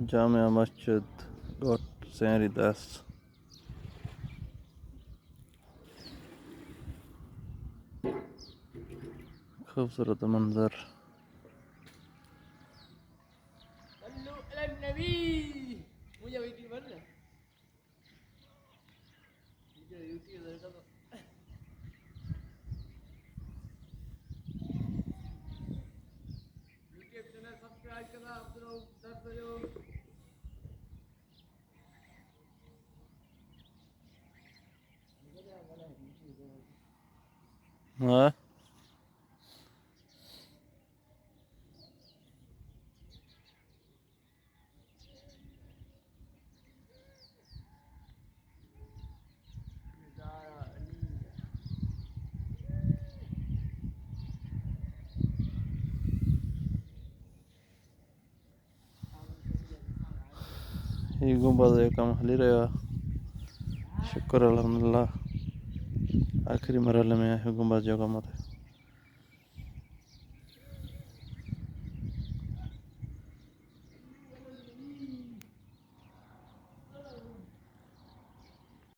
जामिया मस्जिद गोट सेहरी 10। खूबसूरत मंजर। हाँ ये गुंबद कम हली रहा। शुक्र अल्हम्दुलिल्लाह आखिरी मरहले में है गुंबद जो कम होता है।